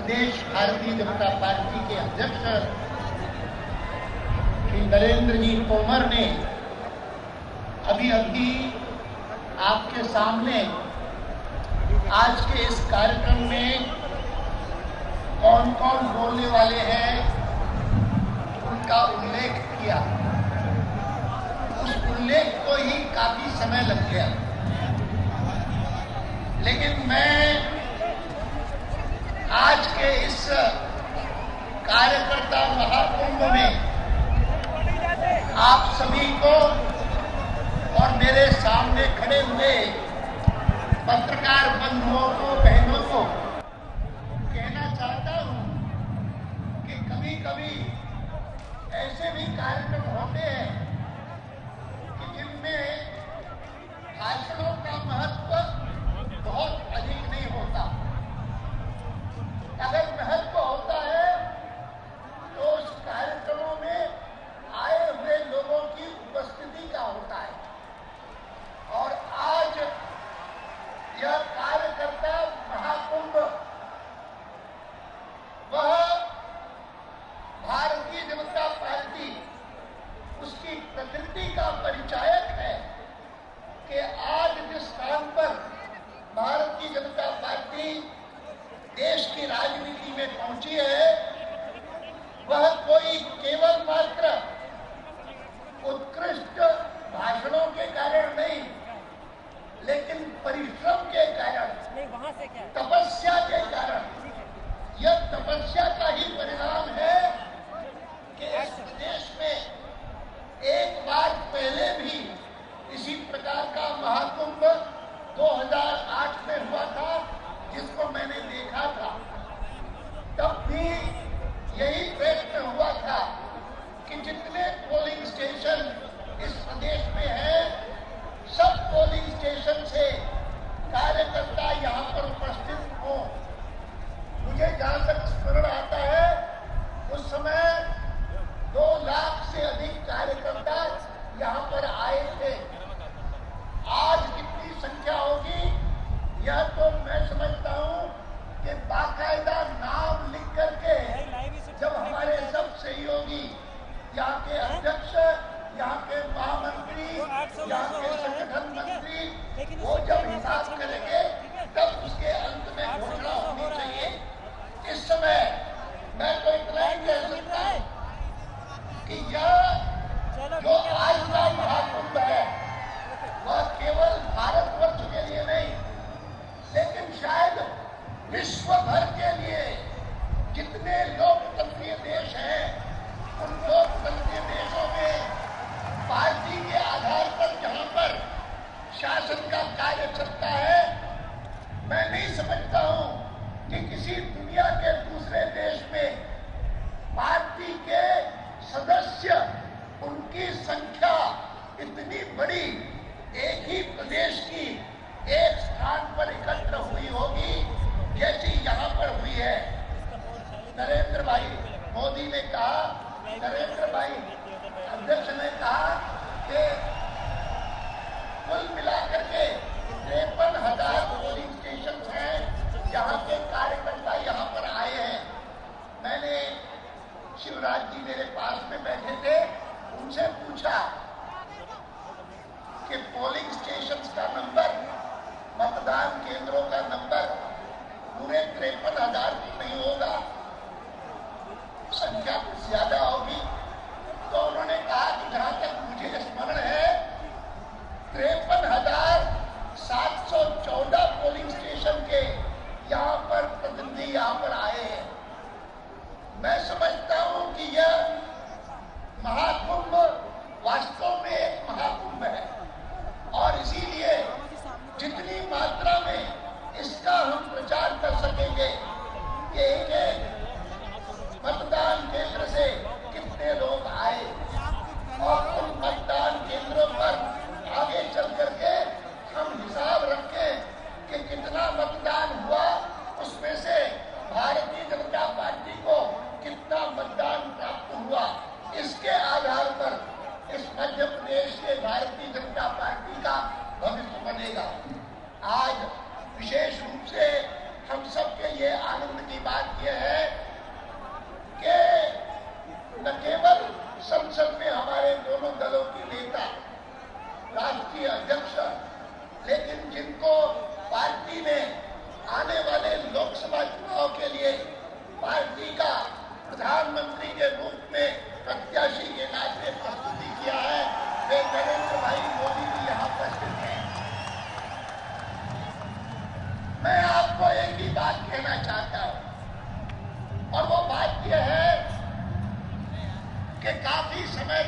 प्रदेश Bharatiya Janata party के अध्यक्ष श्री नरेंद्र जी तोमर ने अभी आपके सामने आज के इस कार्यक्रम में कौन कौन बोलने वाले हैं उनका उल्लेख किया। उस उल्लेख को ही काफी समय लग गया, लेकिन मैं आज के इस कार्यकर्ता महाकुंभ में आप सभी को और मेरे सामने खड़े हुए पत्रकार बंधुओं को, बहनों को कहना चाहता हूं कि कभी कभी ऐसे भी कार्यक्रम होते हैं कि जिनमें भाषणों का महत्व बहुत अधिक नहीं होता। अगर महत्व होता है तो उस कार्यक्रमों में आए हुए लोगों की उपस्थिति का होता है। और आज यह कार्यकर्ता महाकुंभ वह भारतीय जनता पार्टी उसकी प्रकृति का परिचायक है कि आज जिस स्थान पर भारतीय जनता पार्टी देश की राजनीति में पहुंची है वह कोई केवल मात्र उत्कृष्ट भाषणों के कारण नहीं, लेकिन परिश्रम के कारण, तपस्या के कारण, यह तपस्या का ही परिणाम है कि इस प्रदेश में एक बार पहले भी इसी प्रकार का महाकुंभ 2008 में हुआ था, जिसको मैंने देखा था। तब भी यही प्रयत्न हुआ था कि जितने पोलिंग स्टेशन इस प्रदेश में हैं, सब पोलिंग स्टेशन से कार्यकर्ता यहाँ पर उपस्थित हों। मुझे जहाँ तक स्मरण आता है उस समय 2 लाख से अधिक कार्यकर्ता यहाँ पर आए थे। आज कितनी संख्या होगी यह तो मैं समझता हूँ कि बाकायदा नाम लिख करके जब हमारे सब सहयोगी, यहाँ के अध्यक्ष, यहाँ के महामंत्री, यहाँ के संगठन मंत्री, वो जब हिसाब करेंगे तब उसके अंत में घोषणा होनी चाहिए। इस समय मैं तो इतना ही कह सकता हूँ कि यह जो आज का महाकुंभ है वह केवल भारतवर्ष के लिए नहीं, लेकिन शायद विश्व भर के लिए जितने लोकतंत्रीय देश हैं उन लोकतंत्रीय देशों में पार्टी के आधार पर जहां पर शासन का कार्य चलता है, मैं नहीं समझता हूं कि किसी दुनिया के दूसरे देश में पार्टी के सदस्य, उनकी संख्या इतनी बड़ी एक ही प्रदेश की एक स्थान पर एकत्र हुई होगी जैसी यहाँ पर हुई है। नरेंद्र भाई मोदी ने कहा, नरेंद्र भाई अध्यक्ष ने कहा कि कुल मिलाकर के 53,000 पोलिंग स्टेशन हैं जहाँ के कार्यकर्ता यहाँ पर आए हैं। मैंने शिवराज जी मेरे पास में बैठे थे, उनसे पूछा कि पोलिंग स्टेशन का नंबर, मतदान केंद्रों का नंबर पूरे 53,000 नहीं होगा, संख्या कुछ ज्यादा होगी।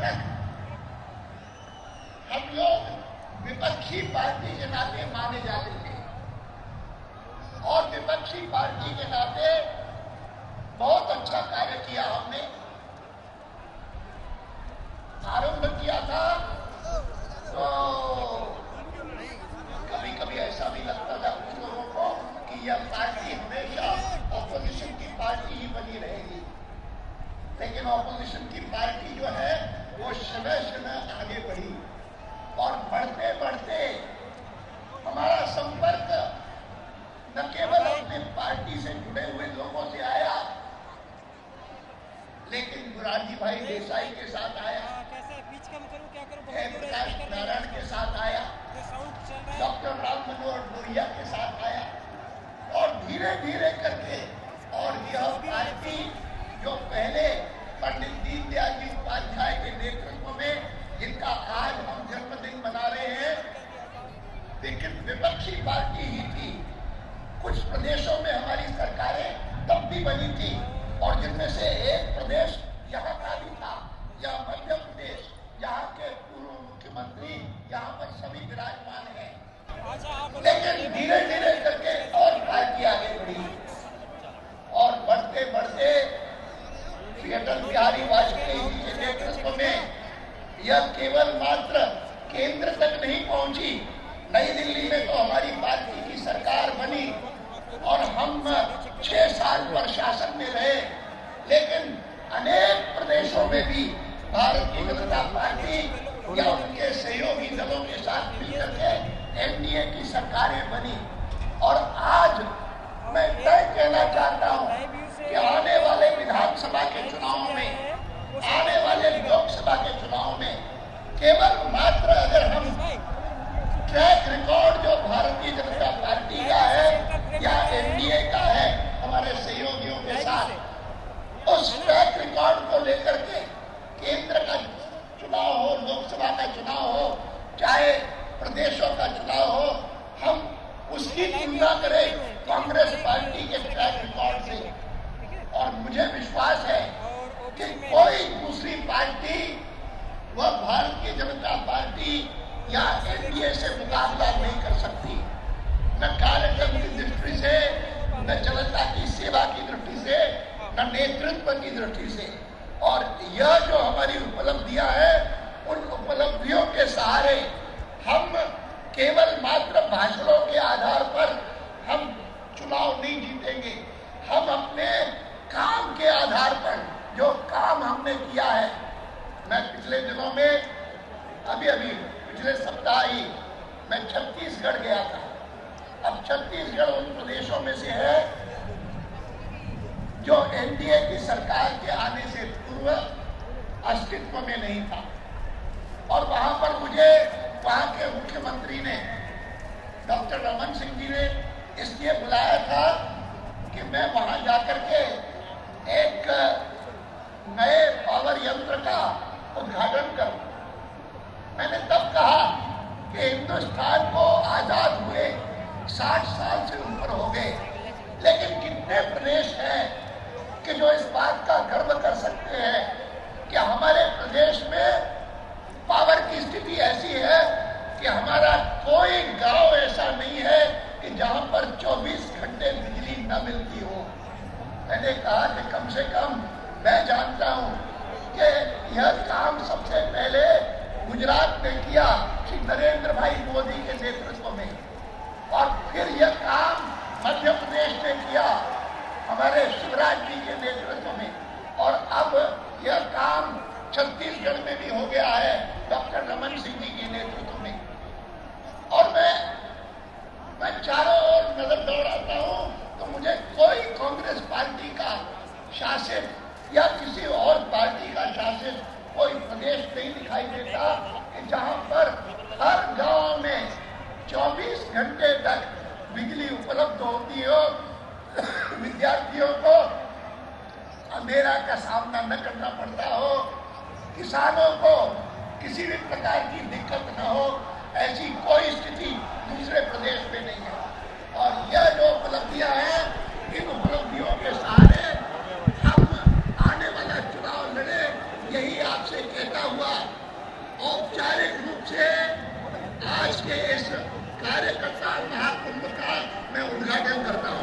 तक हम लोग विपक्षी पार्टी के नाते माने जाते थे और विपक्षी पार्टी के नाते बहुत अच्छा कार्य किया हमने। आरंभ किया था तो कभी कभी ऐसा भी लगता था कुछ लोगों को कि यह पार्टी हमेशा ऑपोजिशन की पार्टी ही बनी रहेगी, लेकिन ऑपोजिशन की पार्टी जो है वो समय समय आगे बढ़ी और बढ़ते बढ़ते हमारा संपर्क न केवल अपने पार्टी से जुड़े हुए लोगों से आया, लेकिन मुरारजी भाई देसाई के साथ आया, प्रकाश नारायण के साथ आया, डॉक्टर राम मनोहर लोहिया के साथ आया और धीरे धीरे करके और यह पार्टी जो पहले पंडित दीनदयाल जी उपाध्याय के नेतृत्व में जिनका आज हम जन्मदिन मना रहे हैं, लेकिन विपक्षी पार्टी ही थी। कुछ प्रदेशों में हमारी सरकारें तब भी बनी थी और जिनमें से एक प्रदेश यहाँ का भी था, यह मध्य प्रदेश, यहाँ के पूर्व मुख्यमंत्री यहाँ पर सभी विराजमान हैं। लेकिन धीरे धीरे करके और पार्टी आगे बढ़ी और बढ़ते बढ़ते श्री अटल बिहारी वाजपेयी जी के नेतृत्व में यह केवल मात्र केंद्र तक नहीं पहुंची, नई दिल्ली में तो हमारी पार्टी की सरकार बनी और हम 6 साल पर शासन में रहे, लेकिन अनेक प्रदेशों में भी भारतीय जनता पार्टी या उनके सहयोगी दलों के साथ मिलकर के एनडीए की सरकारें बनी। और आज मैं तय कहना चाहता हूं कि आने वाले विधानसभा के चुनाव में, आने वाले लोकसभा के चुनाव में केवल मात्र अगर हम ट्रैक रिकॉर्ड जो भारतीय जनता पार्टी का है या एनडीए का है हमारे सहयोगियों के साथ, उस ट्रैक रिकॉर्ड को लेकर के केंद्र का चुनाव हो, लोकसभा का चुनाव हो, चाहे प्रदेशों का चुनाव हो, हम उसकी तुलना करें कांग्रेस पार्टी के ट्रैक रिकॉर्ड से। और मुझे विश्वास है कि कोई दूसरी पार्टी वह भारतीय जनता पार्टी या एनडीए से मुकाबला नहीं कर सकती, न कार्यक्रम की दृष्टि से, न जनता की सेवा की दृष्टि से, न नेतृत्व की दृष्टि से। और यह जो हमारी उपलब्धियां हैं, उन उपलब्धियों के सहारे हम केवल मात्र भाषणों के आधार पर हम चुनाव नहीं जीतेंगे, हम अपने काम के आधार पर जो काम हमने किया है। मैं पिछले दिनों में अभी पिछले सप्ताह ही मैं छत्तीसगढ़ गया था। अब छत्तीसगढ़ उन प्रदेशों में से है जो एनडीए की सरकार के आने से पूर्व अस्तित्व में नहीं था और वहां पर मुझे वहां के मुख्यमंत्री ने, डॉक्टर रमन सिंह जी ने इसलिए बुलाया था कि मैं वहां जाकर के एक नए पावर यंत्र का उद्घाटन करूं। मैंने तब कहा कि हिंदुस्तान को आजाद हुए 60 साल से ऊपर हो गए, लेकिन कितने प्रदेश हैं कि जो इस बात का गर्व कर सकते हैं कि हमारे प्रदेश में पावर की स्थिति ऐसी है कि हमारा कोई गांव ऐसा नहीं है कि जहां पर 24 घंटे बिजली न मिलती हो। मैंने कहा कि कम से कम मैं जानता हूं कि यह काम सबसे पहले गुजरात में किया श्री नरेंद्र भाई मोदी के नेतृत्व में, और फिर यह काम मध्य प्रदेश में किया हमारे शिवराज जी के नेतृत्व में, और अब यह काम छत्तीसगढ़ में भी हो गया है डॉक्टर रमन सिंह जी के नेतृत्व में। और मैं चारों ओर नजर दौड़ाता हूं तो मुझे कोई कांग्रेस पार्टी का शासित या किसी और पार्टी का शासित कोई प्रदेश नहीं दिखाई देता कि जहां पर हर गांव में 24 घंटे तक बिजली उपलब्ध होती हो, विद्यार्थियों को अंधेरा का सामना न करना पड़ता हो, किसानों को किसी भी प्रकार की दिक्कत न हो, ऐसी कोई स्थिति दूसरे प्रदेश में नहीं है। और यह जो उपलब्धियां हैं, इन उपलब्धियों के सहारे हम आने वाला चुनाव लड़े, यही आपसे कहता हुआ से आज के इस कार्यकर्ता महाकुंभ का मैं उद्घाटन करता हूं।